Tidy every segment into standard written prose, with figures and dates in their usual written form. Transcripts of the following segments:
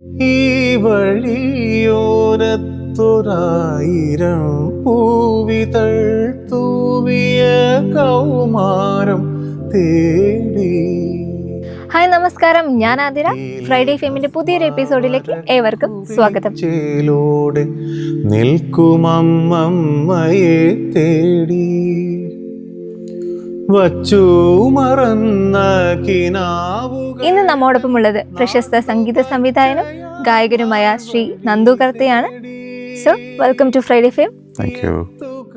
ഈ വഴിയോരത്തൊരായിരം പൂവിതൾ തൂവിയ കൗമാരം തേടി. ഹായ് നമസ്കാരം, ഞാൻ ആതിര. ഫ്രൈഡേ ഫെയിമിന്റെ പുതിയൊരു എപ്പിസോഡിലേക്ക് ഏവർക്കും സ്വാഗതം. ചേലോടെ നിൽക്കുമമ്മയെ തേടി വച്ചു മറന്ന കിനാവുകൾ. ഇന്ന് നമ്മോടൊപ്പം ഉള്ളത് പ്രശസ്ത സംഗീത സംവിധായകനും ഗായകനുമായ ശ്രീ നന്ദു കർത്തയാണ്. So welcome to Friday fame. Thank you.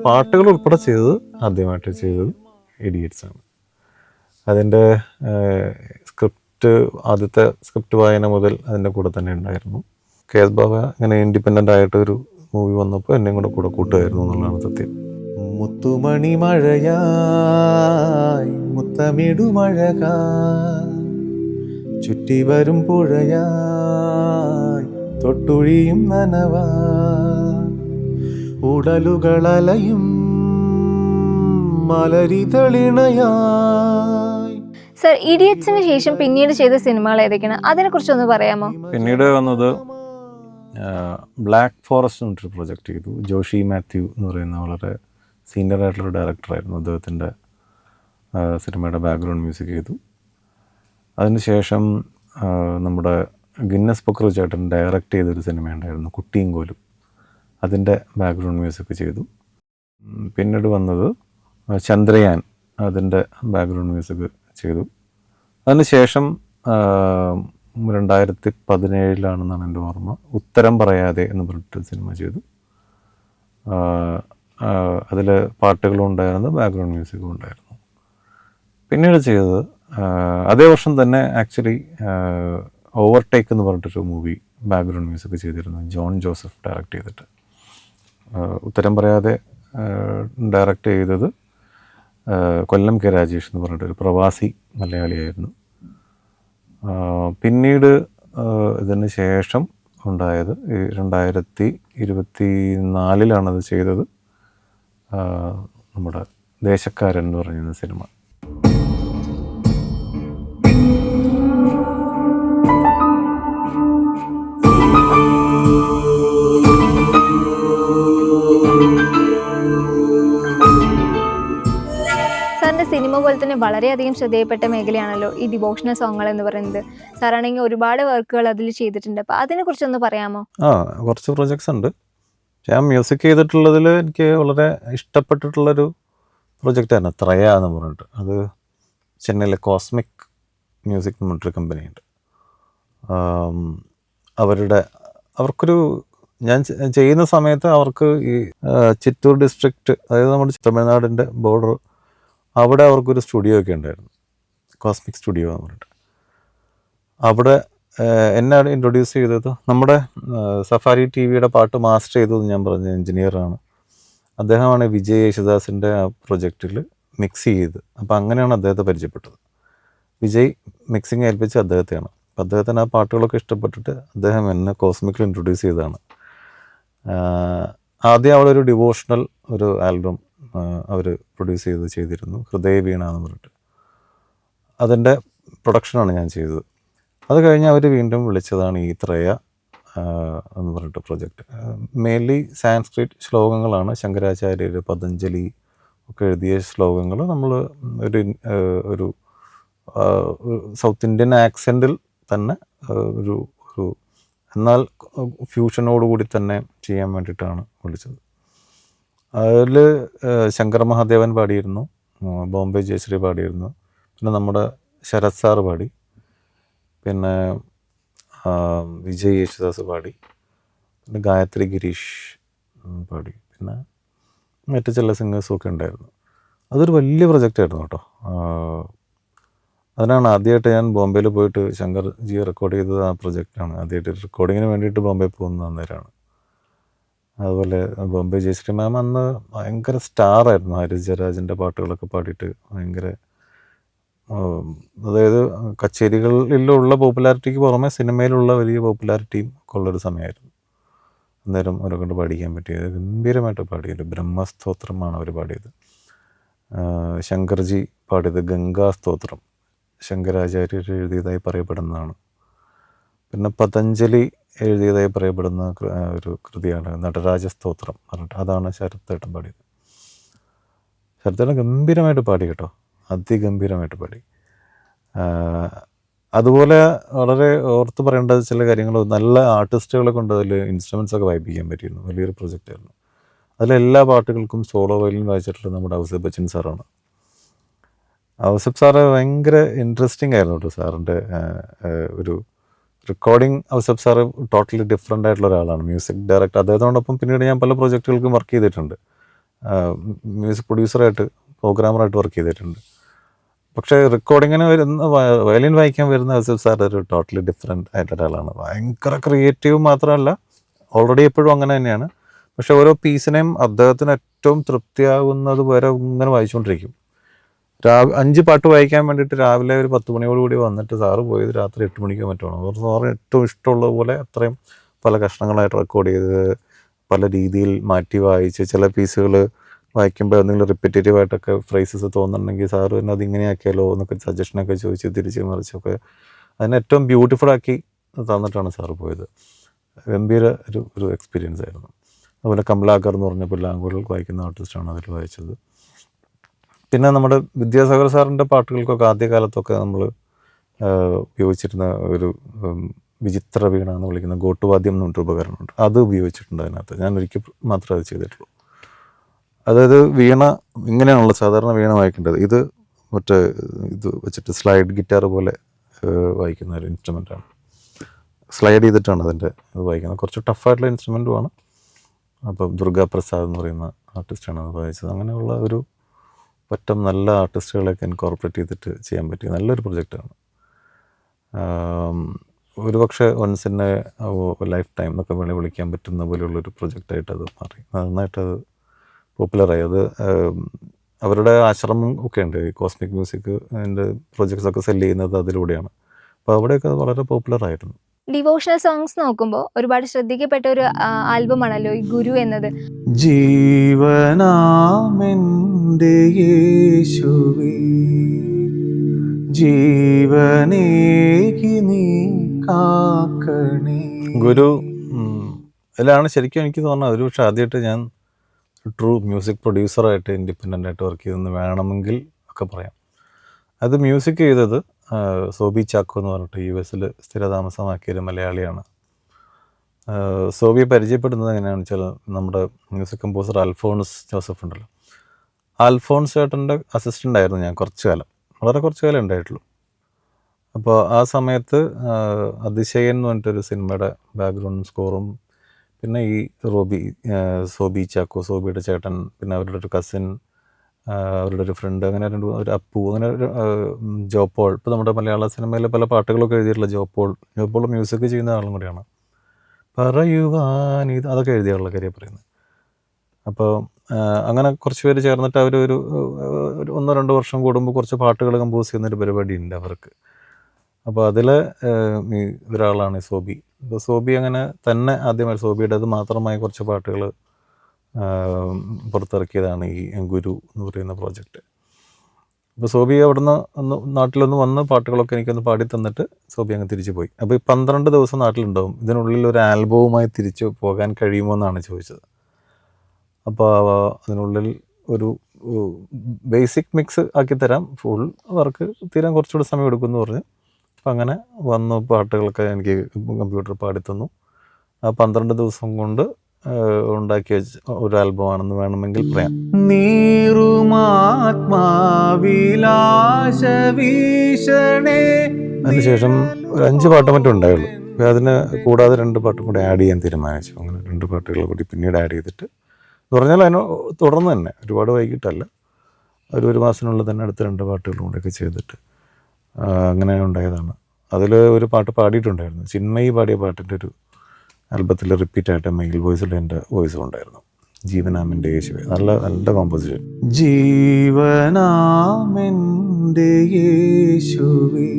പാട്ടുകൾ ഉൾപ്പെടെ ചെയ്തത് ആദ്യമായിട്ട് ചെയ്തത് ഇഡിയറ്റ്സ് ആണ്. അതിൻ്റെ ആദ്യത്തെ സ്ക്രിപ്റ്റ് വായന മുതൽ അതിൻ്റെ കൂടെ തന്നെ ഉണ്ടായിരുന്നു. കെ എസ് ബാബ ഇങ്ങനെ ഇൻഡിപെൻഡൻ്റ് ആയിട്ടൊരു മൂവി വന്നപ്പോൾ എന്നെയും കൂടെ കൂട്ടുമായിരുന്നു എന്നുള്ളതാണ് സത്യം. മുത്തുമണി മഴയായി മുത്തമിടുമഴകായി ചുറ്റി വരും പുഴയായി തൊട്ടുഴിയും നനവാ ഉടലുകളലയും മലരിതളിണയായി. സർ, ഇഡിയറ്റ്സിന് ശേഷം പിന്നീട് ചെയ്ത സിനിമകൾ ഏതൊക്കെയാണ്? അതിനെ കുറിച്ചൊന്ന് പറയാമോ? പിന്നീട് വന്നത് ബ്ലാക്ക് ഫോറസ്റ്റ് എന്നൊരു പ്രൊജക്റ്റ് ചെയ്തു. ജോഷി മാത്യു എന്ന് പറയുന്ന വളരെ സീനിയർ ആയിട്ടുള്ള ഡയറക്ടറായിരുന്നു. അദ്ദേഹത്തിൻ്റെ സിനിമയുടെ ബാക്ക്ഗ്രൗണ്ട് മ്യൂസിക് ചെയ്തു. അതിനുശേഷം നമ്മുടെ ഗിന്നസ് ബുക്ക് ചേട്ടൻ ഡയറക്റ്റ് ചെയ്തൊരു സിനിമയുണ്ടായിരുന്നു, കുട്ടിയും കോലും. അതിൻ്റെ ബാക്ക്ഗ്രൗണ്ട് മ്യൂസിക് ചെയ്തു. പിന്നീട് വന്നത് ചന്ദ്രയാൻ, അതിൻ്റെ ബാക്ക്ഗ്രൗണ്ട് മ്യൂസിക് ചെയ്തു. അതിനുശേഷം 2017 എൻ്റെ ഓർമ്മ, ഉത്തരം പറയാതെ എന്ന് പറഞ്ഞിട്ട് സിനിമ ചെയ്തു. അതിൽ പാട്ടുകളും ഉണ്ടായിരുന്നു, ബാക്ക്ഗ്രൗണ്ട് മ്യൂസിക്കും ഉണ്ടായിരുന്നു. പിന്നീട് ചെയ്തത് അതേ വർഷം തന്നെ ആക്ച്വലി ഓവർടേക്ക് എന്ന് പറഞ്ഞിട്ടൊരു മൂവി ബാക്ക്ഗ്രൗണ്ട് മ്യൂസിക് ചെയ്തിരുന്നു, ജോൺ ജോസഫ് ഡയറക്റ്റ് ചെയ്തിട്ട്. ഉത്തരം പറയാതെ ഡയറക്റ്റ് ചെയ്തത് കൊല്ലം കെ രാജേഷ് എന്ന് പറഞ്ഞിട്ടൊരു പ്രവാസി മലയാളിയായിരുന്നു. പിന്നീട് ഇതിന് ശേഷം ഉണ്ടായത് 2024 അത് ചെയ്തത് നമ്മുടെ ദേശക്കാരൻ എന്ന് പറയുന്ന സിനിമ. സാറിൻ്റെ സിനിമ പോലെ തന്നെ വളരെയധികം ശ്രദ്ധേയപ്പെട്ട മേഖലയാണല്ലോ ഈ ഡിവോഷണൽ സോങ്ങുകൾ എന്ന് പറയുന്നത്. സാറാണെങ്കിൽ ഒരുപാട് വർക്കുകൾ അതിൽ ചെയ്തിട്ടുണ്ട്. അപ്പോൾ അതിനെക്കുറിച്ചൊന്ന് പറയാമോ? കുറച്ച് പ്രൊജക്ട്സ് ഉണ്ട്. ഞാൻ മ്യൂസിക് ചെയ്തിട്ടുള്ളതിൽ എനിക്ക് വളരെ ഇഷ്ടപ്പെട്ടിട്ടുള്ളൊരു പ്രൊജക്റ്റാണ് ത്രയ എന്ന് പറഞ്ഞിട്ട്. അത് ചെന്നൈയിലെ കോസ്മിക് മ്യൂസിക് എന്ന് പറഞ്ഞിട്ടൊരു കമ്പനിയുണ്ട്. അവർക്കൊരു ഞാൻ ചെയ്യുന്ന സമയത്ത് അവർക്ക് ഈ ചിറ്റൂർ ഡിസ്ട്രിക്റ്റ്, അതായത് നമ്മുടെ തമിഴ്നാടിൻ്റെ ബോർഡർ, അവിടെ അവർക്കൊരു സ്റ്റുഡിയോ ഒക്കെ ഉണ്ടായിരുന്നു, കോസ്മിക് സ്റ്റുഡിയോ എന്ന് പറഞ്ഞിട്ട്. അവിടെ എന്നെ ഇൻട്രൊഡ്യൂസ് ചെയ്തത് നമ്മുടെ സഫാരി ടി വിയുടെ പാട്ട് മാസ്റ്റർ ചെയ്തത് ഞാൻ പറഞ്ഞ എൻജിനീയറാണ്. അദ്ദേഹമാണ് വിജയ് യേശുദാസിൻ്റെ ആ പ്രൊജക്റ്റിൽ മിക്സ് ചെയ്ത്. അപ്പോൾ അങ്ങനെയാണ് അദ്ദേഹത്തെ പരിചയപ്പെട്ടത്. വിജയ് മിക്സിങ് ഏൽപ്പിച്ച അദ്ദേഹത്തെയാണ്. അപ്പോൾ അദ്ദേഹത്തിന് ആ പാട്ടുകളൊക്കെ ഇഷ്ടപ്പെട്ടിട്ട് അദ്ദേഹം എന്നെ കോസ്മിക്കിൽ ഇൻട്രൊഡ്യൂസ് ചെയ്തതാണ്. ആദ്യം അവിടെ ഒരു ഡിവോഷണൽ ഒരു ആൽബം അവർ പ്രൊഡ്യൂസ് ചെയ്തിരുന്നു, ഹൃദയ വീണ എന്ന് പറഞ്ഞിട്ട്. അതിൻ്റെ പ്രൊഡക്ഷനാണ് ഞാൻ ചെയ്തത്. അത് കഴിഞ്ഞ് അവർ വീണ്ടും വിളിച്ചതാണ് ഈ ത്രയ എന്ന് പറഞ്ഞിട്ട് പ്രൊജക്റ്റ്. മെയിൻലി സാൻസ്ക്രിറ്റ് ശ്ലോകങ്ങളാണ്, ശങ്കരാചാര്യർ, പതഞ്ജലി ഒക്കെ എഴുതിയ ശ്ലോകങ്ങൾ നമ്മൾ ഒരു സൗത്ത് ഇന്ത്യൻ ആക്സെൻറ്റിൽ തന്നെ ഒരു എന്നാൽ ഫ്യൂഷനോടുകൂടി തന്നെ ചെയ്യാൻ വേണ്ടിയിട്ടാണ് വിളിച്ചത്. അതിൽ ശങ്കർ മഹാദേവൻ പാടിയിരുന്നു, ബോംബെ ജയശ്രീ പാടിയിരുന്നു, പിന്നെ നമ്മുടെ ശരത് സാറ് പാടി, പിന്നെ വിജയ് യേശുദാസ് പാടി, പിന്നെ ഗായത്രി ഗിരീഷ് പാടി, പിന്നെ മറ്റു ചില സിംഗേഴ്സും ഒക്കെ ഉണ്ടായിരുന്നു. അതൊരു വലിയ പ്രൊജക്റ്റായിരുന്നു കേട്ടോ. അതിനാണ് ആദ്യമായിട്ട് ഞാൻ ബോംബെയിൽ പോയിട്ട് ശങ്കർ ജി റെക്കോർഡ് ചെയ്തത്. ആ പ്രൊജക്റ്റാണ് ആദ്യമായിട്ട് റെക്കോർഡിങ്ങിന് വേണ്ടിയിട്ട് ബോംബെ പോകുന്നത് അന്നേരമാണ്. അതുപോലെ ബോംബെ ജയശ്രീ മാം അന്ന് ഭയങ്കര സ്റ്റാറായിരുന്നു. ഹാരിസ് ജയരാജിൻ്റെ പാട്ടുകളൊക്കെ പാടിയിട്ട് ഭയങ്കര, അതായത് കച്ചേരികളിലുള്ള പോപ്പുലാരിറ്റിക്ക് പുറമെ സിനിമയിലുള്ള വലിയ പോപ്പുലാരിറ്റിയും ഒക്കെ ഉള്ളൊരു സമയമായിരുന്നു. അന്നേരം അവരെ കൊണ്ട് പാടിക്കാൻ പറ്റിയത്, ഗംഭീരമായിട്ട് പാടിയത് ബ്രഹ്മസ്തോത്രമാണ് അവർ പാടിയത്. ശങ്കർജി പാടിയത് ഗംഗാസ്തോത്രം, ശങ്കരാചാര്യർ എഴുതിയതായി പറയപ്പെടുന്നതാണ്. പിന്നെ പതഞ്ജലി എഴുതിയതായി പറയപ്പെടുന്ന ഒരു കൃതിയാണ് നടരാജ സ്തോത്രം പറഞ്ഞിട്ട്, അതാണ് ശരത്തേട്ടൻ പാടിയത്. ശരത്തേട്ടൻ ഗംഭീരമായിട്ട് പാടി കേട്ടോ, അതിഗംഭീരമായിട്ട് പാടി. അതുപോലെ വളരെ ഓർത്ത് പറയേണ്ട ചില കാര്യങ്ങൾ, നല്ല ആർട്ടിസ്റ്റുകളെ കൊണ്ട് അതിൽ ഇൻസ്ട്രുമെൻസ് ഒക്കെ വായിപ്പിക്കാൻ പറ്റിയിരുന്നു. വലിയൊരു പ്രൊജക്റ്റായിരുന്നു. അതിലെല്ലാ പാട്ടുകൾക്കും സോളോ വയലിൻ വായിച്ചിട്ടുള്ളത് നമ്മുടെ ഔസേപ്പ് ബച്ചൻ സാറാണ്. ഔസേപ്പ് സാറ് ഭയങ്കര ഇൻട്രസ്റ്റിംഗ് ആയിരുന്നു കേട്ടോ സാറിൻ്റെ ഒരു recording. Ouseph sir totally different ആയിട്ടുള്ള ഒരാളാണ്, മ്യൂസിക് ഡയറക്ടർ. അദ്ദേഹത്തോടൊപ്പം പിന്നീട് ഞാൻ പല പ്രൊജക്റ്റുകൾക്കും വർക്ക് ചെയ്തിട്ടുണ്ട്. മ്യൂസിക് പ്രൊഡ്യൂസറായിട്ട്, പ്രോഗ്രാമറായിട്ട് വർക്ക് ചെയ്തിട്ടുണ്ട്. പക്ഷേ റെക്കോർഡിങ്ങിന് വരുന്ന വയലിൻ വായിക്കാൻ വരുന്ന ഔസേപ്പ് സാർ ഒരു ടോട്ടലി ഡിഫറെൻ്റ് ആയിട്ടുള്ള ഒരാളാണ്. ഭയങ്കര ക്രിയേറ്റീവ് മാത്രമല്ല, ഓൾറെഡി എപ്പോഴും അങ്ങനെ തന്നെയാണ്. പക്ഷെ ഓരോ പീസിനെയും അദ്ദേഹത്തിന് ഏറ്റവും തൃപ്തിയാകുന്നത് വരെ ഇങ്ങനെ വായിച്ചുകൊണ്ടിരിക്കും. 5 പാട്ട് വായിക്കാൻ വേണ്ടിയിട്ട് രാവിലെ ഒരു 10 മണിയോടുകൂടി വന്നിട്ട് സാറ് പോയത് രാത്രി 8 മണിക്കോ മറ്റാണ്. സാറ് ഏറ്റവും ഇഷ്ടമുള്ള പോലെ അത്രയും പല കഷ്ണങ്ങളായിട്ട് റെക്കോർഡ് ചെയ്ത് പല രീതിയിൽ മാറ്റി വായിച്ച്, ചില പീസുകൾ വായിക്കുമ്പോൾ എന്തെങ്കിലും റിപ്പറ്റേറ്റീവ് ആയിട്ടൊക്കെ ഫ്രേസസ് തോന്നുന്നുണ്ടെങ്കിൽ സാറ് തന്നെ അതിങ്ങനെയാക്കിയാലോ എന്നൊക്കെ സജഷനൊക്കെ ചോദിച്ച് തിരിച്ച് മറിച്ചൊക്കെ അതിനെ ഏറ്റവും ബ്യൂട്ടിഫുൾ ആക്കി തന്നിട്ടാണ് സാറ് പോയത്. ഗംഭീര ഒരു എക്സ്പീരിയൻസ് ആയിരുന്നു. അതുപോലെ കമലാകർ എന്ന് പറഞ്ഞ പുല്ലാങ്കുഴൽ വായിക്കുന്ന ആർട്ടിസ്റ്റാണ് അതിൽ വായിച്ചത്. പിന്നെ നമ്മുടെ വിദ്യാസാഗർ സാറിൻ്റെ പാട്ടുകൾക്കൊക്കെ ആദ്യകാലത്തൊക്കെ നമ്മൾ ഉപയോഗിച്ചിരുന്ന ഒരു വിചിത്ര വീണ എന്ന് വിളിക്കുന്ന ഗോട്ടുവാദ്യം എന്ന് പറഞ്ഞൊരു ഉപകരണമുണ്ട്. അത് ഉപയോഗിച്ചിട്ടുണ്ട് അതിനകത്ത്. ഞാൻ ഒരിക്കൽ മാത്രമേ അത് ചെയ്തിട്ടുള്ളൂ. അതായത് വീണ ഇങ്ങനെയാണല്ലോ സാധാരണ വീണ വായിക്കേണ്ടത്. ഇത് ഇത് വെച്ചിട്ട് സ്ലൈഡ് ഗിറ്റാർ പോലെ വായിക്കുന്ന ഒരു ഇൻസ്ട്രുമെൻ്റാണ്. സ്ലൈഡ് ചെയ്തിട്ടാണ് അതിൻ്റെ ഇത് വായിക്കുന്നത്. കുറച്ച് ടഫായിട്ടുള്ള ഇൻസ്ട്രുമെൻറ്റുമാണ്. അപ്പം ദുർഗാ പ്രസാദ് എന്ന് പറയുന്ന ആർട്ടിസ്റ്റാണ് അത് വായിച്ചത്. അങ്ങനെയുള്ള ഒരു പറ്റം നല്ല ആർട്ടിസ്റ്റുകളെയൊക്കെ ഇൻകോർപ്പറേറ്റ് ചെയ്തിട്ട് ചെയ്യാൻ പറ്റിയ നല്ലൊരു പ്രൊജക്റ്റാണ്. ഒരു പക്ഷേ once in a lifetime എന്നൊക്കെ വേണേൽ വിളിക്കാൻ പറ്റുന്ന പോലെയുള്ളൊരു പ്രൊജക്റ്റായിട്ട് അത് മാറി. നന്നായിട്ടത് പോപ്പുലറായി. അത് അവരുടെ ആശ്രമം ഒക്കെ ഉണ്ട്, ഈ കോസ്മിക് മ്യൂസിക് അതിൻ്റെ പ്രൊജക്ട്സൊക്കെ സെല്ല് ചെയ്യുന്നത് അതിലൂടെയാണ്. അപ്പോൾ അവിടെയൊക്കെ അത് വളരെ പോപ്പുലറായിരുന്നു. ഡിവോഷണൽ സോങ്സ് നോക്കുമ്പോൾ ഒരുപാട് ശ്രദ്ധിക്കപ്പെട്ട ഒരു ആൽബമാണല്ലോ ഈ ഗുരു എന്നത്. ജീവനാമെൻ്റെ യേശുവേ ജീവനേകി നീ കാക്കണേ. ഗുരു ഇതിലാണ് ശരിക്കും എനിക്ക് തോന്നുന്നത് ഒരു പക്ഷേ ആദ്യമായിട്ട് ഞാൻ ട്രൂ മ്യൂസിക് പ്രൊഡ്യൂസറായിട്ട് ഇൻഡിപെൻഡൻ്റ് ആയിട്ട് വർക്ക് ചെയ്തെന്ന് വേണമെങ്കിൽ ഒക്കെ പറയാം. അത് മ്യൂസിക് ചെയ്തത് സോബി ചാക്കോ എന്ന് പറഞ്ഞിട്ട് US സ്ഥിരതാമസമാക്കിയൊരു മലയാളിയാണ്. സോബിയെ പരിചയപ്പെടുന്നത് എങ്ങനെയാണെന്ന് വെച്ചാൽ നമ്മുടെ മ്യൂസിക് കമ്പോസർ അൽഫോൺസ് ജോസഫ് ഉണ്ടല്ലോ, അൽഫോൺസ് ചേട്ടൻ്റെ അസിസ്റ്റൻ്റ് ആയിരുന്നു ഞാൻ കുറച്ച് കാലം, വളരെ കുറച്ച് കാലം ഉണ്ടായിട്ടുള്ളൂ. അപ്പോൾ ആ സമയത്ത് അതിശയൻ എന്ന് പറഞ്ഞിട്ടൊരു സിനിമയുടെ ബാക്ക്ഗ്രൗണ്ട് സ്കോറും പിന്നെ ഈ സോബി ചാക്കോ, സോബിയുടെ ചേട്ടൻ, പിന്നെ അവരുടെ ഒരു കസിൻ, അവരുടെ ഒരു ഫ്രണ്ട്, അങ്ങനെ ഒരു അപ്പു, അങ്ങനെ ഒരു ജോപോൾ, ഇപ്പോൾ നമ്മുടെ മലയാള സിനിമയിലെ പല പാട്ടുകളൊക്കെ എഴുതിയിട്ടുള്ള ജോപോൾ മ്യൂസിക് ചെയ്യുന്ന ആളും കൂടിയാണ്. പറയുവാൻ ഇത് അതൊക്കെ എഴുതിയുള്ള കാര്യം പറയുന്നത്. അപ്പോൾ അങ്ങനെ കുറച്ച് പേര് ചേർന്നിട്ട് അവർ ഒരു 1-2 വർഷം കൂടുമ്പോൾ കുറച്ച് പാട്ടുകൾ കമ്പോസ് ചെയ്യുന്നൊരു പരിപാടി ഉണ്ട് അവർക്ക്. അപ്പോൾ അതിൽ ഒരാളാണ് സോബി. അപ്പോൾ സോബി അങ്ങനെ തന്നെ ആദ്യമായി സോബിയുടേത് മാത്രമായി കുറച്ച് പാട്ടുകൾ പുറത്തിറക്കിയതാണ് ഈ ഗുരു എന്ന് പറയുന്ന പ്രോജക്റ്റ്. അപ്പോൾ സോബി അവിടുന്ന് നാട്ടിലൊന്ന് വന്ന് പാട്ടുകളൊക്കെ എനിക്കൊന്ന് പാടി തന്നിട്ട് സോബി അങ്ങ് തിരിച്ചു പോയി. അപ്പോൾ ഈ 12 ദിവസം നാട്ടിലുണ്ടാവും. ഇതിനുള്ളിൽ ഒരു ആൽബവുമായി തിരിച്ചു പോകാൻ കഴിയുമോ എന്നാണ് ചോദിച്ചത്. അപ്പോൾ അതിനുള്ളിൽ ഒരു ബേസിക് മിക്സ് ആക്കി തരാം, ഫുൾ വർക്ക് തീരാൻ കുറച്ചുകൂടി സമയം എടുക്കുമെന്ന് പറഞ്ഞ്. അപ്പം അങ്ങനെ വന്നു പാട്ടുകളൊക്കെ എനിക്ക് കമ്പ്യൂട്ടർ പാടിത്തന്നു. ആ 12 ദിവസം കൊണ്ട് ഉണ്ടാക്കിയ ഒരു ആൽബമാണെന്ന് വേണമെങ്കിൽ പറയാം. അതിനുശേഷം ഒരു 5 പാട്ട് മറ്റും ഉണ്ടായുള്ളൂ. അപ്പോൾ അതിന് കൂടാതെ 2 പാട്ടും കൂടി ആഡ് ചെയ്യാൻ തീരുമാനിച്ചു. അങ്ങനെ 2 പാട്ടുകൾ കൂടി പിന്നീട് ആഡ് ചെയ്തിട്ട് എന്ന് പറഞ്ഞാൽ അതിന് തുടർന്ന് തന്നെ ഒരുപാട് വൈകിട്ടല്ല, ഒരു മാസത്തിനുള്ളിൽ തന്നെ അടുത്ത 2 പാട്ടുകളും കൂടെയൊക്കെ ചെയ്തിട്ട് അങ്ങനെ ഉണ്ടായതാണ്. അതിൽ ഒരു പാട്ട് പാടിയിട്ടുണ്ടായിരുന്നു, ചിന്മയി പാടിയ പാട്ടിൻ്റെ ഒരു ആൽബത്തിൽ റിപ്പീറ്റായിട്ട് മെയിൽ വോയിസിൽ എൻ്റെ വോയിസും ഉണ്ടായിരുന്നു. ജീവനാമെൻ്റെ യേശുവേ, നല്ല കോമ്പോസിഷൻ. ജീവനാമെൻ്റെ യേശുവേ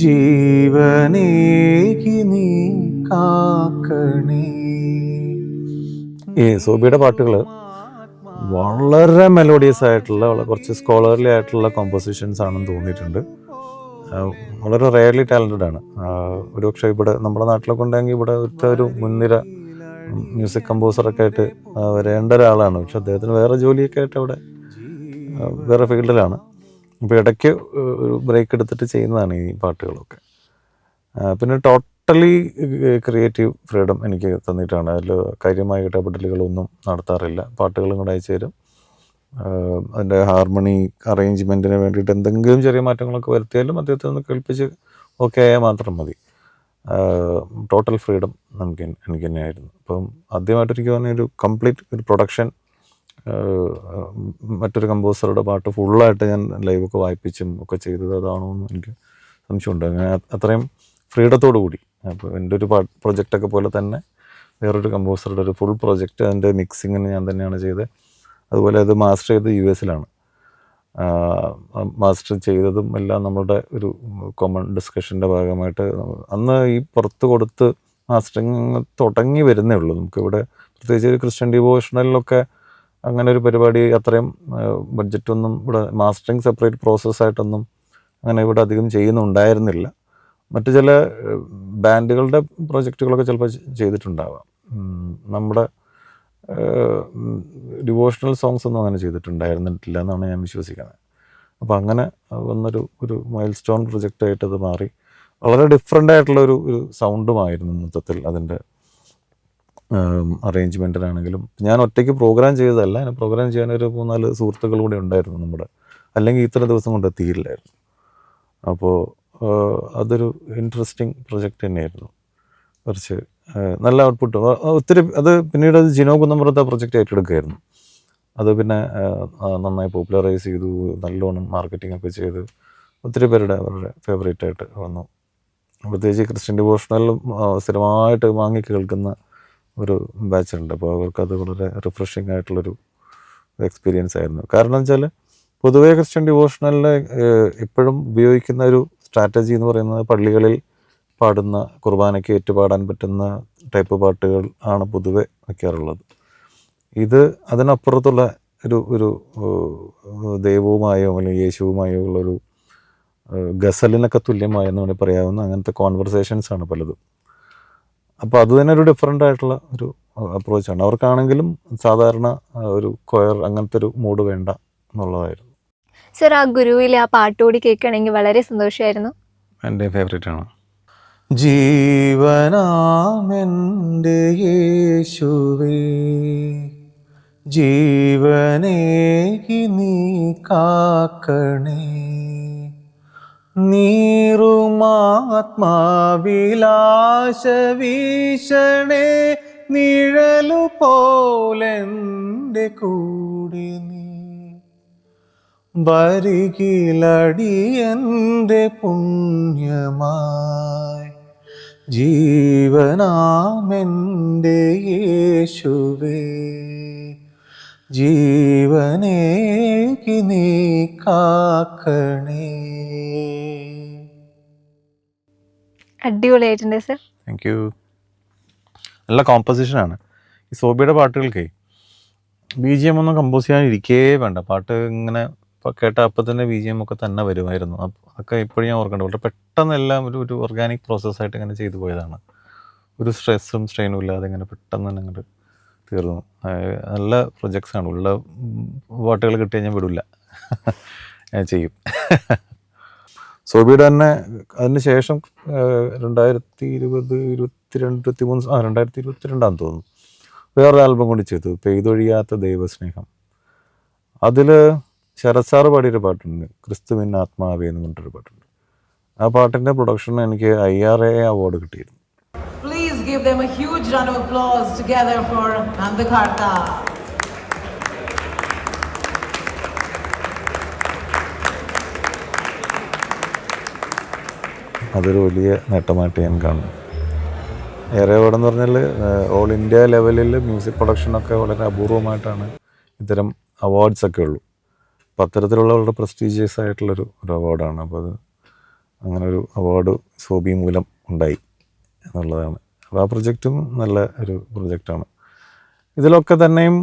ജീവനേകി നീ കാക്കണേ. ഈ സോബിയുടെ പാട്ടുകൾ വളരെ മെലോഡിയസ് ആയിട്ടുള്ള, കുറച്ച് സ്കോളർലി ആയിട്ടുള്ള കോമ്പോസിഷൻസ് ആണെന്ന് തോന്നിയിട്ടുണ്ട്. വളരെ റെയർലി ടാലൻറ്റഡ് ആണ്. ഒരുപക്ഷെ ഇവിടെ നമ്മുടെ നാട്ടിലൊക്കെ ഉണ്ടെങ്കിൽ ഇവിടെ ഒരു മുൻനിര മ്യൂസിക് കമ്പോസറൊക്കെ ആയിട്ട് വരേണ്ട ഒരാളാണ്. പക്ഷെ അദ്ദേഹത്തിന് വേറെ ജോലിയൊക്കെ ആയിട്ട് അവിടെ വേറെ ഫീൽഡിലാണ്. ഇപ്പോൾ ഇടയ്ക്ക് ഒരു ബ്രേക്ക് എടുത്തിട്ട് ചെയ്യുന്നതാണ് ഈ പാട്ടുകളൊക്കെ. പിന്നെ ടോട്ടലി ക്രിയേറ്റീവ് ഫ്രീഡം എനിക്ക് തന്നിട്ടാണ്. അതിൽ കാര്യമായ ഇടപെടലുകളൊന്നും നടത്താറില്ല. പാട്ടുകളും കൂടെ അയച്ചു തരും. അതിൻ്റെ ഹാർമണി അറേഞ്ച്മെൻറ്റിന് വേണ്ടിയിട്ട് എന്തെങ്കിലും ചെറിയ മാറ്റങ്ങളൊക്കെ വരുത്തിയാലും അദ്ദേഹത്തെ ഒന്ന് കേൾപ്പിച്ച് ഓക്കെ ആയാൽ മാത്രം മതി. ടോട്ടൽ ഫ്രീഡം എനിക്ക് തന്നെയായിരുന്നു. അപ്പം ആദ്യമായിട്ട് എനിക്ക് പറഞ്ഞ ഒരു കംപ്ലീറ്റ് ഒരു പ്രൊഡക്ഷൻ മറ്റൊരു കമ്പോസറുടെ പാട്ട് ഫുള്ളായിട്ട് ഞാൻ ലൈവൊക്കെ വായിപ്പിച്ചും ഒക്കെ ചെയ്തത് അതാണോ എന്ന് എനിക്ക് സംശയമുണ്ട്. അങ്ങനെ അത്രയും ഫ്രീഡത്തോടു കൂടി. അപ്പോൾ എൻ്റെ ഒരു പ്രൊജക്റ്റൊക്കെ പോലെ തന്നെ വേറൊരു കമ്പോസറുടെ ഒരു ഫുൾ പ്രൊജക്റ്റ് അതിൻ്റെ മിക്സിങ്ങിന് ഞാൻ തന്നെയാണ് ചെയ്തത്. അതുപോലെ അത് മാസ്റ്റർ ചെയ്ത് US-ലാണ്. മാസ്റ്റർ ചെയ്തതും എല്ലാം നമ്മളുടെ ഒരു കോമൺ ഡിസ്കഷൻ്റെ ഭാഗമായിട്ട് അന്ന് ഈ പുറത്ത് കൊടുത്ത് മാസ്റ്ററിങ് തുടങ്ങി വരുന്നേ ഉള്ളൂ. നമുക്കിവിടെ പ്രത്യേകിച്ച് ക്രിസ്ത്യൻ ഡിവോഷണലിലൊക്കെ അങ്ങനെ ഒരു പരിപാടി അത്രയും ബഡ്ജറ്റൊന്നും ഇവിടെ മാസ്റ്ററിങ് സെപ്പറേറ്റ് പ്രോസസ്സായിട്ടൊന്നും അങ്ങനെ ഇവിടെ അധികം ചെയ്യുന്നുണ്ടായിരുന്നില്ല. മറ്റു ചില ബാൻഡുകളുടെ പ്രോജക്റ്റുകളൊക്കെ ചിലപ്പോൾ ചെയ്തിട്ടുണ്ടാവാം. നമ്മുടെ ഡിവോഷണൽ സോങ്സ് ഒന്നും അങ്ങനെ ചെയ്തിട്ടുണ്ടായിരുന്നിട്ടില്ല എന്നാണ് ഞാൻ വിശ്വസിക്കുന്നത്. അപ്പോൾ അങ്ങനെ ഒരു മൈൽ സ്റ്റോൺ പ്രൊജക്റ്റായിട്ട് അത് മാറി. വളരെ ഡിഫറെൻ്റ് ആയിട്ടുള്ളൊരു സൗണ്ടുമായിരുന്നു മൊത്തത്തിൽ അതിൻ്റെ അറേഞ്ച്മെൻറ്റിനാണെങ്കിലും. ഞാൻ ഒറ്റയ്ക്ക് പ്രോഗ്രാം ചെയ്തതല്ല, അതിനെ പ്രോഗ്രാം ചെയ്യാനൊരു 3-4 സുഹൃത്തുക്കൾ കൂടി ഉണ്ടായിരുന്നു നമ്മുടെ. അല്ലെങ്കിൽ ഇത്ര ദിവസം കൊണ്ട് എത്തിയില്ലായിരുന്നു. അപ്പോൾ അതൊരു ഇൻട്രസ്റ്റിംഗ് പ്രൊജക്റ്റ് തന്നെയായിരുന്നു. കുറച്ച് നല്ല ഔട്ട്പുട്ട് ഒത്തിരി. അത് പിന്നീട് അത് ജിനോ കുന്നമ്പുറത്തെ പ്രൊജക്റ്റ് ഏറ്റെടുക്കുകയായിരുന്നു. അത് പിന്നെ നന്നായി പോപ്പുലറൈസ് ചെയ്തു, നല്ലോണം മാർക്കറ്റിംഗ് ഒക്കെ ചെയ്ത് ഒത്തിരി പേരുടെ അവരുടെ ഫേവറേറ്റ് ആയിട്ട് വന്നു. പ്രത്യേകിച്ച് ക്രിസ്ത്യൻ ഡിവോഷണലും സ്ഥിരമായിട്ട് വാങ്ങി കേൾക്കുന്ന ഒരു ബാച്ചുണ്ട്. അപ്പോൾ അവർക്കത് വളരെ റിഫ്രഷിംഗ് ആയിട്ടുള്ളൊരു എക്സ്പീരിയൻസ് ആയിരുന്നു. കാരണം വെച്ചാൽ പൊതുവേ ക്രിസ്ത്യൻ ഡിവോഷണലിൽ ഇപ്പോഴും ഉപയോഗിക്കുന്ന ഒരു സ്ട്രാറ്റജി എന്ന് പറയുന്നത് പള്ളികളിൽ പാടുന്ന കുർബാനയ്ക്ക് ഏറ്റുപാടാൻ പറ്റുന്ന ടൈപ്പ് പാട്ടുകൾ ആണ് പൊതുവെ വയ്ക്കാറുള്ളത്. ഇത് അതിനപ്പുറത്തുള്ള ഒരു ദൈവവുമായോ അല്ലെങ്കിൽ യേശുവുമായോ ഉള്ളൊരു ഗസലിനൊക്കെ തുല്യമായെന്ന് വേണമെങ്കിൽ പറയാവുന്ന അങ്ങനത്തെ കോൺവെർസേഷൻസാണ് പലതും. അപ്പോൾ അത് തന്നെ ഒരു ഡിഫറെൻ്റ് ആയിട്ടുള്ള ഒരു അപ്രോച്ചാണ്. അവർക്കാണെങ്കിലും സാധാരണ ഒരു കൊയർ അങ്ങനത്തെ ഒരു മൂഡ് വേണ്ട എന്നുള്ളതായിരുന്നു. സർ, ആ ഗുരുവിലെ ആ പാട്ടുകൂടി കേൾക്കുകയാണെങ്കിൽ വളരെ സന്തോഷമായിരുന്നു. എൻ്റെ ഫേവറേറ്റ് ആണ്. ജീവനാമെൻ്റെ യേശുവേ, ജീവനേകി നീ കാക്കണേ, നീറുമാത്മാവിലാശ വീശണേ, നിഴലു പോലെൻ്റെ കൂടെ നീ വരികിലടിയൻ്റെ പുണ്യമായി, ജീവനാമെൻ്റെ യേശുവേ, ജീവനേകി നീ കാക്കണേ. അടിപൊളിയായിട്ടുണ്ട് സർ. Thank you. നല്ല കോമ്പോസിഷനാണ്. ഈ സോബിയുടെ പാട്ടുകൾക്കേ BGM ഒന്നും കമ്പോസ് ചെയ്യാൻ ഇരിക്കേ വേണ്ട. പാട്ട് ഇങ്ങനെ കേട്ടാൽ അപ്പം തന്നെ BGM ഒക്കെ തന്നെ വരുമായിരുന്നു. അതൊക്കെ ഇപ്പോഴും ഞാൻ ഓർക്കേണ്ട. വളരെ പെട്ടെന്ന് എല്ലാം ഒരു ഓർഗാനിക് പ്രോസസ്സായിട്ട് ഇങ്ങനെ ചെയ്തു പോയതാണ്. ഒരു സ്ട്രെസ്സും സ്ട്രെയിനും ഇല്ലാതെ ഇങ്ങനെ പെട്ടെന്ന് തന്നെ അങ്ങോട്ട് തീർന്നു. നല്ല പ്രൊജക്ട്സാണ്. ഉള്ള പാട്ടുകൾ കിട്ടിയാൽ ഞാൻ വിടില്ല, ഞാൻ ചെയ്യും. സോബിയുടെ തന്നെ അതിന് ശേഷം 2022 തോന്നുന്നു വേറൊരു ആൽബം കൂടി ചെയ്തു, പെയ്തൊഴിയാത്ത ദൈവസ്നേഹം. അതിൽ ശരത് സാറ് പാടിയൊരു പാട്ടുണ്ട്, ക്രിസ്തുവിൻ ആത്മാവേ എന്ന് പറഞ്ഞിട്ടൊരു പാട്ടുണ്ട്. ആ പാട്ടിൻ്റെ പ്രൊഡക്ഷന് എനിക്ക് IRA അവാർഡ് കിട്ടിയിരുന്നു. Please give them a huge round of applause together for Nandakarta. അതൊരു വലിയ നേട്ടമായിട്ട് ഞാൻ കാണുന്നു. ഏറെ അവാർഡ് എന്ന് പറഞ്ഞാൽ ഓൾ ഇന്ത്യ ലെവലിൽ മ്യൂസിക് പ്രൊഡക്ഷനൊക്കെ വളരെ അപൂർവമായിട്ടാണ് ഇത്തരം അവാർഡ്സൊക്കെ ഉള്ളൂ. അപ്പോൾ അത്തരത്തിലുള്ള വളരെ പ്രസ്റ്റീജിയസ് ആയിട്ടുള്ളൊരു അവാർഡാണ്. അപ്പോൾ അത് അങ്ങനെ ഒരു അവാർഡ് സോബി മൂലം ഉണ്ടായി എന്നുള്ളതാണ്. അപ്പോൾ ആ പ്രൊജക്റ്റും നല്ല ഒരു പ്രൊജക്റ്റാണ്. ഇതിലൊക്കെ തന്നെയും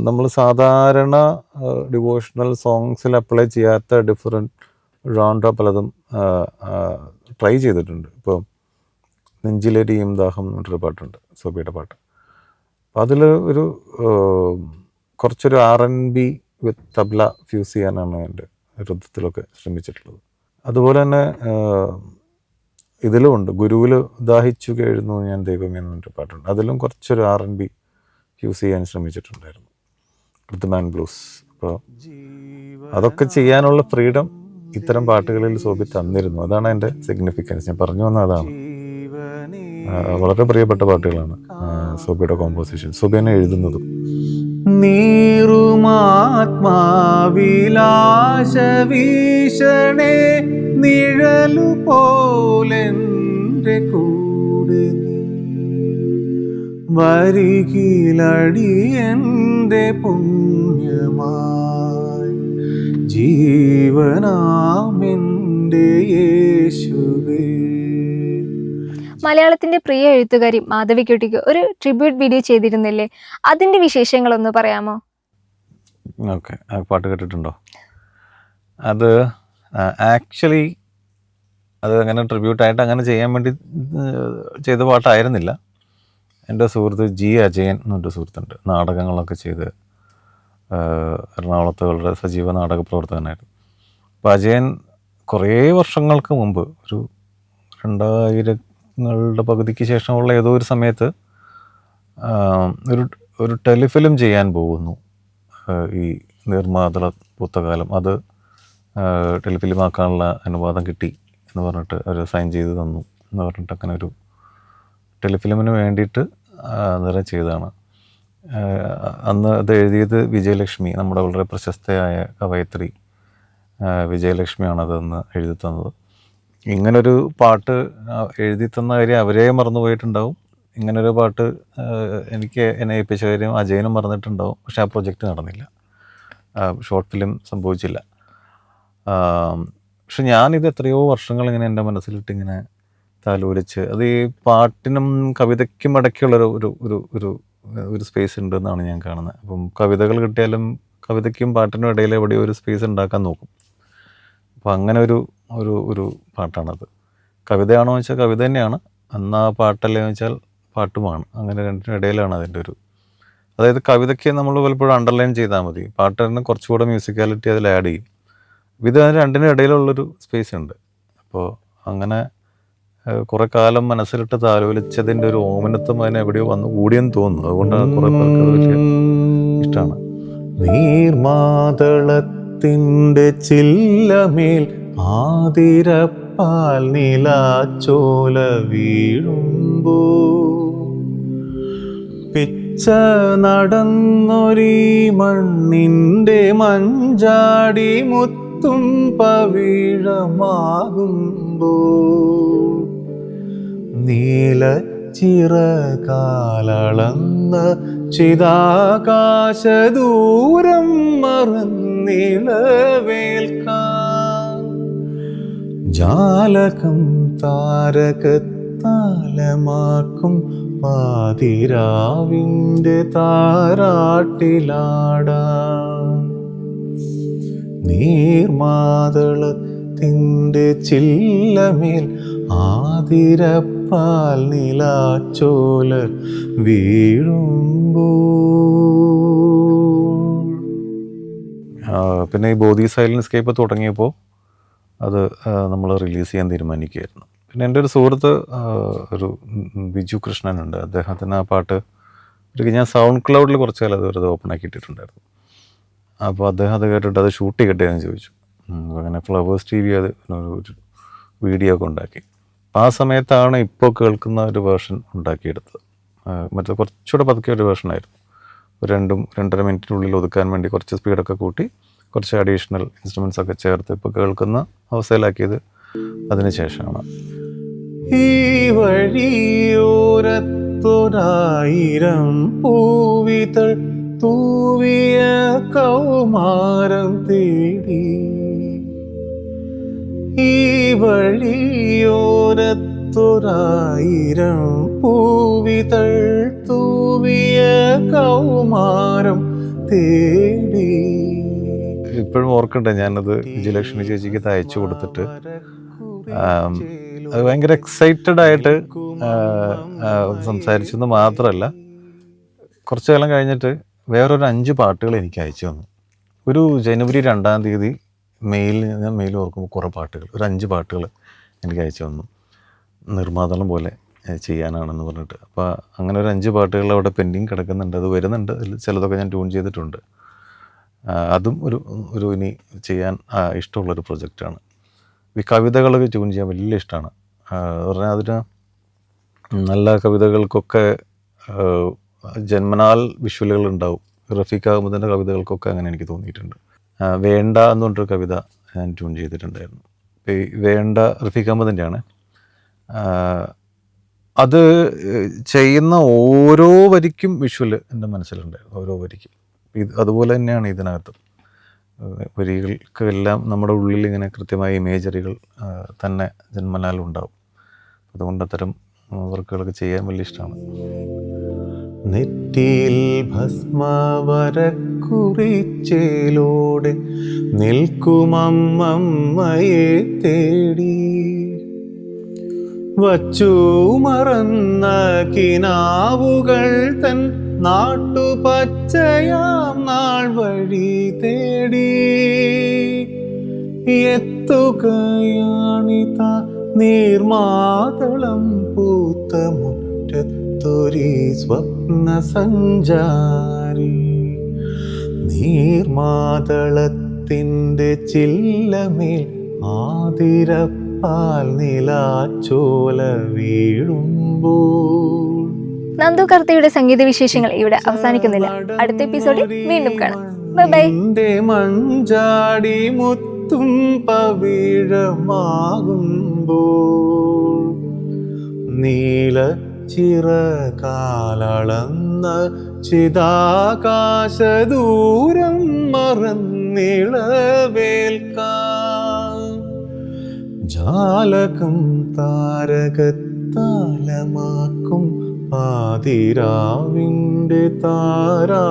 നമ്മൾ സാധാരണ ഡിവോഷണൽ സോങ്സിൽ അപ്ലൈ ചെയ്യാത്ത ഡിഫറെൻറ്റ് ജോൺറ പലതും ട്രൈ ചെയ്തിട്ടുണ്ട്. ഇപ്പോൾ നെഞ്ചിലരിയും ദാഹം എന്ന് പറഞ്ഞൊരു പാട്ടുണ്ട്, സോബിയുടെ പാട്ട്. അപ്പോൾ അതിൽ ഒരു കുറച്ചൊരു R&B വിത്ത് തബ്ല ഫ്യൂസ് ചെയ്യാനാണ് എൻ്റെ ഋതത്തിലൊക്കെ ശ്രമിച്ചിട്ടുള്ളത്. അതുപോലെ തന്നെ ഇതിലുമുണ്ട്, ഗുരുവിൽ ദാഹിച്ചു കേഴുന്നു ഞാൻ ദൈവമേ എന്ന് പറഞ്ഞൊരു പാട്ടുണ്ട്. അതിലും കുറച്ചൊരു R&B ഫ്യൂസ് ചെയ്യാൻ ശ്രമിച്ചിട്ടുണ്ടായിരുന്നു, റിതം ആൻഡ് ബ്ലൂസ്. അപ്പോൾ അതൊക്കെ ചെയ്യാനുള്ള ഫ്രീഡം ഇത്തരം പാട്ടുകളിൽ സോബി തന്നിരുന്നു. അതാണ് അതിൻ്റെ സിഗ്നിഫിക്കൻസ്. ഞാൻ പറഞ്ഞു വന്ന അതാണ്. വളരെ പ്രിയപ്പെട്ട പാട്ടുകളാണ് സോബിയുടെ കോമ്പോസിഷൻ, സോബി തന്നെ എഴുതുന്നതും. നീറുമാത്മാവിലാശവീഷണേ നിഴലു പോലെൻ്റെ കൂടെ വരികിലടിയൻ്റെ പുണ്യമായി ജീവനാമെൻ്റെ യേശുവേ. മലയാളത്തിന്റെ പ്രിയ എഴുത്തുകാരി മാധവിക്കുട്ടിക്ക് ഒരു ട്രിബ്യൂട്ട് വീഡിയോ ചെയ്തിരുന്നില്ലേ? അതിന്റെ വിശേഷങ്ങളൊന്ന് പറയാമോ? ഓക്കെ, ആ പാട്ട് കേട്ടിട്ടുണ്ടോ? അത് ആക്ച്വലി അത് അങ്ങനെ ട്രിബ്യൂട്ടായിട്ട് അങ്ങനെ ചെയ്യാൻ വേണ്ടി ചെയ്ത പാട്ടായിരുന്നില്ല. എൻ്റെ സുഹൃത്ത് G. അജയൻ എന്നൊരു സുഹൃത്തുണ്ട്, നാടകങ്ങളൊക്കെ ചെയ്ത് എറണാകുളത്ത് വളരെ സജീവ നാടക പ്രവർത്തകനായിരുന്നു. അപ്പോൾ അജയൻ കുറേ വർഷങ്ങൾക്ക് മുമ്പ്, ഒരു 2000ങ്ങളുടെ പകുതിക്ക് ശേഷമുള്ള ഏതോ ഒരു സമയത്ത് ഒരു ടെലിഫിലിം ചെയ്യാൻ പോകുന്നു. ഈ നീർമാതള പൂത്തകാലം, അത് ടെലിഫിലിമാക്കാനുള്ള അനുവാദം കിട്ടി എന്ന് പറഞ്ഞിട്ട് അവർ സൈൻ ചെയ്ത് തന്നു എന്ന് പറഞ്ഞിട്ട് അങ്ങനെ ഒരു ടെലിഫിലിമിന് വേണ്ടിയിട്ട് അന്നേരം ചെയ്തതാണ്. അന്ന് അത് എഴുതിയത് വിജയലക്ഷ്മി, നമ്മുടെ വളരെ പ്രശസ്തയായ കവയത്രി വിജയലക്ഷ്മിയാണ് അതെന്ന് എഴുതി തന്നത്. ഇങ്ങനൊരു പാട്ട് എഴുതി തന്ന കാര്യം അവരേ മറന്നുപോയിട്ടുണ്ടാവും. ഇങ്ങനൊരു പാട്ട് എന്നെ ഏൽപ്പിച്ച കാര്യം അജയനും മറന്നിട്ടുണ്ടാവും. പക്ഷെ ആ പ്രൊജക്റ്റ് നടന്നില്ല, ഷോർട്ട് ഫിലിം സംഭവിച്ചില്ല. പക്ഷെ ഞാനിത് എത്രയോ വർഷങ്ങൾ ഇങ്ങനെ എൻ്റെ മനസ്സിലിട്ട് ഇങ്ങനെ താലോലിച്ച്, അത് ഈ പാട്ടിനും കവിതയ്ക്കും ഇടയ്ക്കുള്ളൊരു ഒരു ഒരു ഒരു ഒരു സ്പേസ് ഉണ്ട് എന്നാണ് ഞാൻ കാണുന്നത്. അപ്പം കവിതകൾ കിട്ടിയാലും കവിതയ്ക്കും പാട്ടിനും ഇടയിൽ എവിടെയോ ഒരു സ്പേസ് ഉണ്ടാക്കാൻ നോക്കും. അപ്പോൾ അങ്ങനെ ഒരു ഒരു ഒരു പാട്ടാണത്. കവിതയാണോ എന്ന് വെച്ചാൽ കവിത തന്നെയാണ്, എന്നാൽ പാട്ടല്ലേ എന്ന് വെച്ചാൽ പാട്ടുമാണ്. അങ്ങനെ രണ്ടിനും ഇടയിലാണ് അതിൻ്റെ ഒരു, അതായത് കവിതയ്ക്ക് നമ്മൾ പലപ്പോഴും അണ്ടർലൈൻ ചെയ്താൽ മതി, പാട്ടിന് കുറച്ചുകൂടെ മ്യൂസിക്കാലിറ്റി അതിൽ ആഡ് ചെയ്യും. ഇത് രണ്ടിനും ഇടയിലുള്ളൊരു സ്പേസ് ഉണ്ട്. അപ്പോൾ അങ്ങനെ കുറേ കാലം മനസ്സിലിട്ട് താലോലിച്ചതിൻ്റെ ഒരു ഓമനത്വം അതിന് എവിടെയോ വന്നു കൂടിയെന്ന് തോന്നുന്നു. അതുകൊണ്ടാണ് കുറേ പേർക്ക് അത് വലിയ ഇഷ്ടമാണ്. നീർമാതളത്തിൻ്റെ ചില്ലമേൽ ആതിരപ്പാൽ നിലാച്ചോല വീഴുമ്പോ പിച്ച നടന്നൊരീ മണ്ണിൻ്റെ മഞ്ചാടി മുത്തും പവിഴമാകുമ്പോ നീലച്ചിറകാലളന്ന ചിതാകാശദൂരം മറന്നിളവേൽക്കാൻ ജാലകം താരകത്താലമാക്കും പാതിരാവിൻ്റെ താരാട്ടിലാടാൻ നീർമാതളത്തിൻ്റെ ചില്ലമേൽ ആതിരപ്പാൽ നിലാച്ചോല വീഴുമ്പോൾ. പിന്നെ ഈ ബോധി സൈലൻസ് സ്കേപ്പ് തുടങ്ങിയപ്പോൾ അത് നമ്മൾ റിലീസ് ചെയ്യാൻ തീരുമാനിക്കുകയായിരുന്നു. പിന്നെ എൻ്റെ ഒരു സുഹൃത്ത് ഒരു ബിജു കൃഷ്ണനുണ്ട്, അദ്ദേഹത്തിന് ആ പാട്ട് ഒരു ഞാൻ സൗണ്ട് ക്ലൗഡിൽ കുറച്ച് കാലം അത് വെറുതെ ഓപ്പൺ ആക്കിയിട്ടുണ്ടായിരുന്നു. അപ്പോൾ അദ്ദേഹം അത് കേട്ടിട്ട് അത് ഷൂട്ട് ചെയ്യട്ടെ എന്ന് ചോദിച്ചു. അങ്ങനെ ഫ്ലവേഴ്സ് TV അത് ഒരു വീഡിയോ ഒക്കെ ഉണ്ടാക്കി. ആ സമയത്താണ് ഇപ്പോൾ കേൾക്കുന്ന ഒരു വേർഷൻ ഉണ്ടാക്കിയെടുത്തത്. മറ്റേ കുറച്ചുകൂടെ പതുക്കെ ഒരു വേർഷനായിരുന്നു. ഒരു 2-2.5 മിനിറ്റിനുള്ളിൽ ഒതുക്കാൻ വേണ്ടി കുറച്ച് സ്പീഡൊക്കെ കൂട്ടി കുറച്ച് അഡീഷണൽ ഇൻസ്ട്രുമെൻസ് ഒക്കെ ചേർത്ത് ഇപ്പോൾ കേൾക്കുന്ന അവസ്ഥയിലാക്കിയത് അതിന് ശേഷമാണ്. ഈ വഴിയോരത്തൊരായിരം പൂവിതൾ തൂവിയ കൗമാരം തേടി, ഈ വഴിയോരത്തൊരായിരം പൂവിതൾ തൂവിയ കൗമാരം തേടി. ഇപ്പോഴും ഓർക്കണ്ടേ, ഞാനത് വിജയലക്ഷ്മി ചേച്ചിക്ക് ഇത് അയച്ചു കൊടുത്തിട്ട് അത് ഭയങ്കര എക്സൈറ്റഡ് ആയിട്ട് സംസാരിച്ചെന്ന് മാത്രമല്ല, കുറച്ചു കാലം കഴിഞ്ഞിട്ട് വേറൊരു 5 പാട്ടുകൾ എനിക്ക് അയച്ചു തന്നു. ഒരു ജനുവരി 2-ാം തീയതി ഞാൻ മെയിൽ ഓർക്കുമ്പോൾ കുറേ പാട്ടുകൾ, ഒരു 5 പാട്ടുകൾ എനിക്ക് അയച്ചു തന്നു, നിർമ്മാതളം പോലെ ചെയ്യാനാണെന്ന് പറഞ്ഞിട്ട്. അപ്പോൾ അങ്ങനെ ഒരു 5 പാട്ടുകൾ അവിടെ പെൻഡിങ് കിടക്കുന്നുണ്ട്, അത് വരുന്നുണ്ട്. അതിൽ ചിലതൊക്കെ ഞാൻ ട്യൂൺ ചെയ്തിട്ടുണ്ട്. അതും ഒരു ഇനി ചെയ്യാൻ ഇഷ്ടമുള്ളൊരു പ്രൊജക്റ്റാണ്. ഈ കവിതകളൊക്കെ ട്യൂൺ ചെയ്യാൻ വലിയ ഇഷ്ടമാണ്. പറഞ്ഞാൽ അതിന് നല്ല കവിതകൾക്കൊക്കെ ജന്മനാൽ വിഷ്വലുകൾ ഉണ്ടാവും. റഫീഖ് അഹമ്മദിൻ്റെ കവിതകൾക്കൊക്കെ അങ്ങനെ എനിക്ക് തോന്നിയിട്ടുണ്ട്. വേണ്ട എന്ന് പറഞ്ഞൊരു കവിത ഞാൻ ട്യൂൺ ചെയ്തിട്ടുണ്ടായിരുന്നു. ഈ വേണ്ട റഫീഖ് അഹമ്മദിൻ്റെയാണ്. അത് ചെയ്യുന്ന ഓരോ വരിക്കും വിഷ്വൽ എൻ്റെ മനസ്സിലുണ്ടായിരുന്നു, ഓരോ വരിക്കും. അതുപോലെ തന്നെയാണ് ഇതിനകത്ത് വരികൾക്കെല്ലാം നമ്മുടെ ഉള്ളിൽ ഇങ്ങനെ കൃത്യമായ ഇമേജറികൾ തന്നെ ജന്മനാൽ ഉണ്ടാവും. അതുകൊണ്ട് അത്തരം വർക്കുകളൊക്കെ ചെയ്യാൻ വലിയ ഇഷ്ടമാണ്. നെറ്റിയിൽ ഭസ്മവരക്കുറിച്ചേലോടെ നിൽക്കുമമ്മയെ തേടി വച്ചു മറന്ന കിനാവുകൾ തൻ നാട്ടുപച്ചയാം നാൾ വഴി തേടി എത്തുകയാണിത നീർമാതളം പൂത്ത മുറ്റത്തൊരു സ്വപ്ന സഞ്ചാരി. നീർമാതളത്തിൻ്റെ ചില്ലമേൽ ആതിരപ്പാൽ നിലാച്ചോല വീഴുമ്പോൾ. നന്ദു കർത്തയുടെ സംഗീത വിശേഷങ്ങൾ ഇവിടെ അവസാനിക്കുന്നില്ല. അടുത്ത എപ്പിസോഡിൽ വീണ്ടും കാണാം. ബൈ. മഞ്ചാടി മുത്തും പവിഴമാകുമ്പോൾ നീലച്ചിറകാലളന്ന ചിതാകാശദൂരം മറന്നിളവേൽക്കാൻ ജാലകം താരകത്താലമാക്കും പാതിരാവിൻ്റെ താരാട്ടിലാടാൻ.